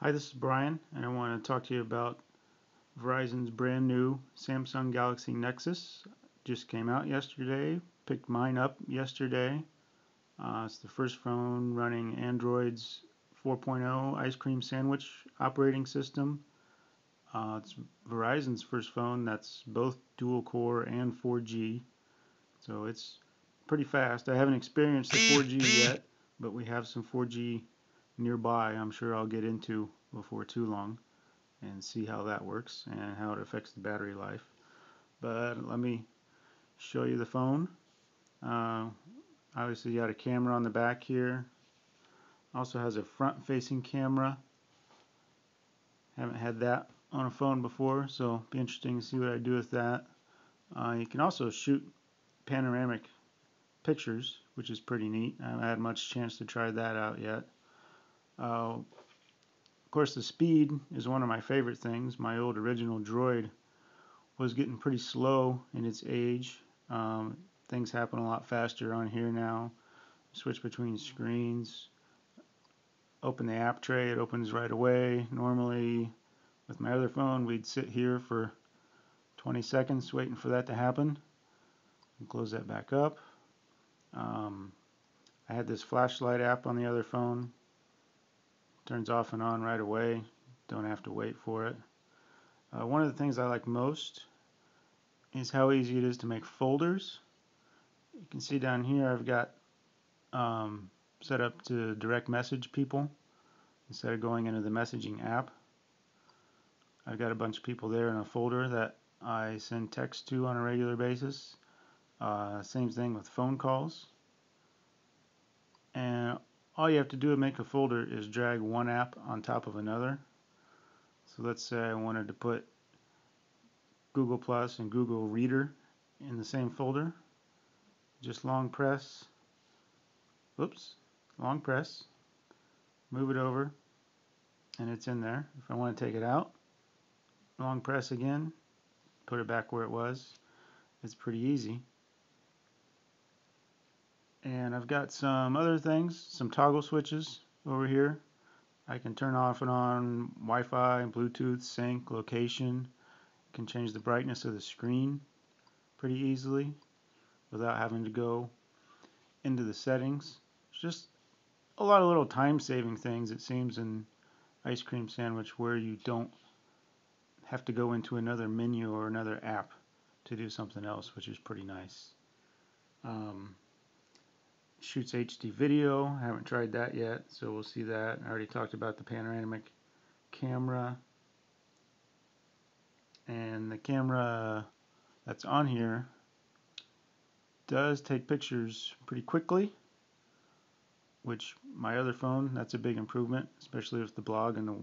Hi, this is Brian, and I want to talk to you about Verizon's brand new Samsung Galaxy Nexus. Just came out yesterday. Picked mine up yesterday. It's the first phone running Android's 4.0 ice cream sandwich operating system. It's Verizon's first phone that's both dual core and 4G, so it's pretty fast. I haven't experienced the 4G yet, but we have some 4G nearby I'm sure I'll get into before too long and see how that works and how it affects the battery life. But let me show you the phone. Uh, Obviously you got a camera on the back here. Also has a front facing camera. Haven't had that on a phone before, so it'll be interesting to see what I do with that. You can also shoot panoramic pictures, which is pretty neat. I haven't had much chance to try that out yet. Of course, the speed is one of my favorite things. My old original Droid was getting pretty slow in its age. Things happen a lot faster on here now. Switch between screens. Open the app tray, it opens right away. Normally, with my other phone, we'd sit here for 20 seconds waiting for that to happen. Close that back up. I had this flashlight app on the other phone. Turns off and on right away. Don't have to wait for it. One of the things I like most is how easy it is to make folders. You can see down here I've got set up to direct message people instead of going into the messaging app. I've got a bunch of people there in a folder that I send text to on a regular basis. Same thing with phone calls. And all you have to do to make a folder is drag one app on top of another. So let's say I wanted to put Google Plus and Google Reader in the same folder. Just long press, long press, move it over, and it's in there. If I want to take it out, long press again, put it back where it was. It's pretty easy. And I've got some other things, some toggle switches over here. I can turn off and on Wi-Fi, Bluetooth, sync, location. I can change the brightness of the screen pretty easily without having to go into the settings. It's just a lot of little time-saving things, it seems, in ice cream sandwich where you don't have to go into another menu or another app to do something else, which is pretty nice. Shoots HD video. I haven't tried that yet, so we'll see that. I already talked about the panoramic camera. And the camera that's on here does take pictures pretty quickly, which my other phone, that's a big improvement, especially with the blog and the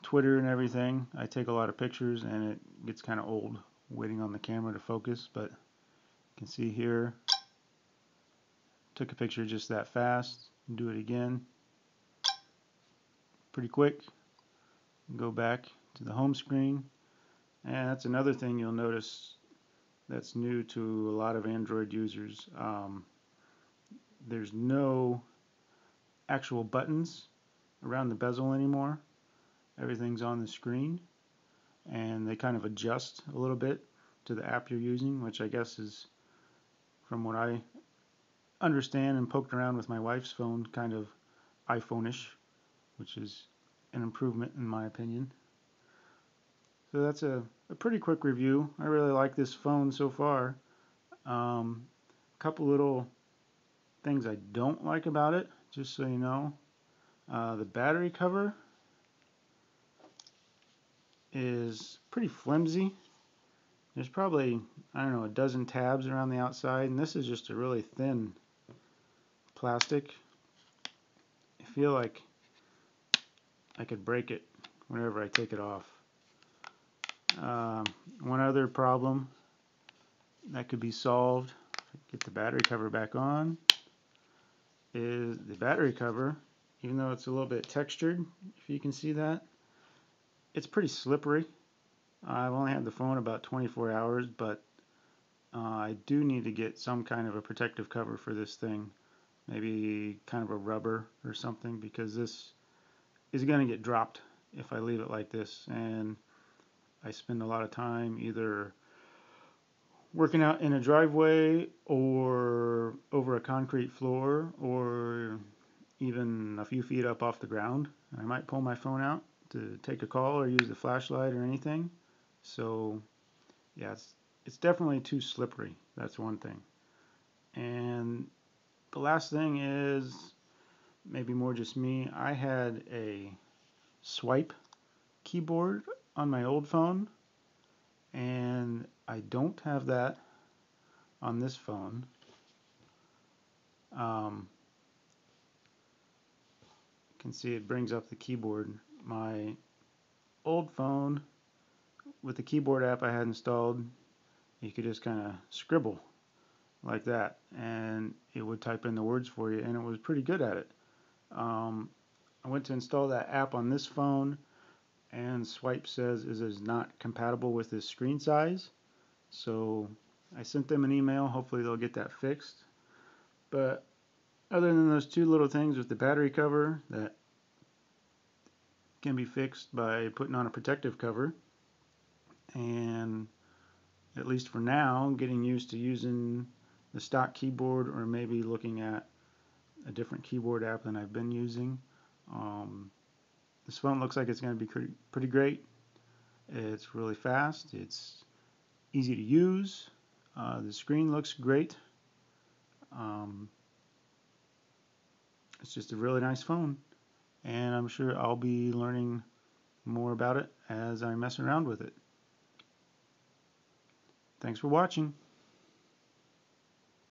Twitter and everything. I take a lot of pictures and it gets kind of old waiting on the camera to focus, but you can see here, took a picture just that fast. Do it again. Pretty quick. Go back to the home screen. And that's another thing you'll notice that's new to a lot of Android users. There's no actual buttons around the bezel anymore. Everything's on the screen, and they kind of adjust a little bit to the app you're using, which I guess is, from what I understand and poked around with my wife's phone, kind of iPhone-ish, which is an improvement in my opinion. So that's a pretty quick review. I really like this phone so far. A couple little things I don't like about it, just so you know. The battery cover is pretty flimsy. There's probably, I don't know, a dozen tabs around the outside, and this is just a really thin plastic. I feel like I could break it whenever I take it off. One other problem that could be solved, get the battery cover back on, is the battery cover, even though it's a little bit textured, if you can see that, it's pretty slippery. I've only had the phone about 24 hours, but I do need to get some kind of a protective cover for this thing. Maybe kind of a rubber or something, because this is going to get dropped if I leave it like this, and I spend a lot of time either working out in a driveway or over a concrete floor or even a few feet up off the ground. I might pull my phone out to take a call or use the flashlight or anything. So yeah, it's definitely too slippery. That's one thing. And the last thing is maybe more just me. I had a swipe keyboard on my old phone, and I don't have that on this phone. You can see it brings up the keyboard. My old phone with the keyboard app I had installed, you could just kind of scribble like that, and it would type in the words for you, and it was pretty good at it. I went to install that app on this phone, and Swipe says it is not compatible with this screen size. So I sent them an email. Hopefully they'll get that fixed. But other than those two little things with the battery cover that can be fixed by putting on a protective cover, and at least for now, getting used to using the stock keyboard or maybe looking at a different keyboard app than I've been using. This phone looks like it's going to be pretty great. It's really fast. It's easy to use. The screen looks great. It's just a really nice phone, and I'm sure I'll be learning more about it as I mess around with it. Thanks for watching.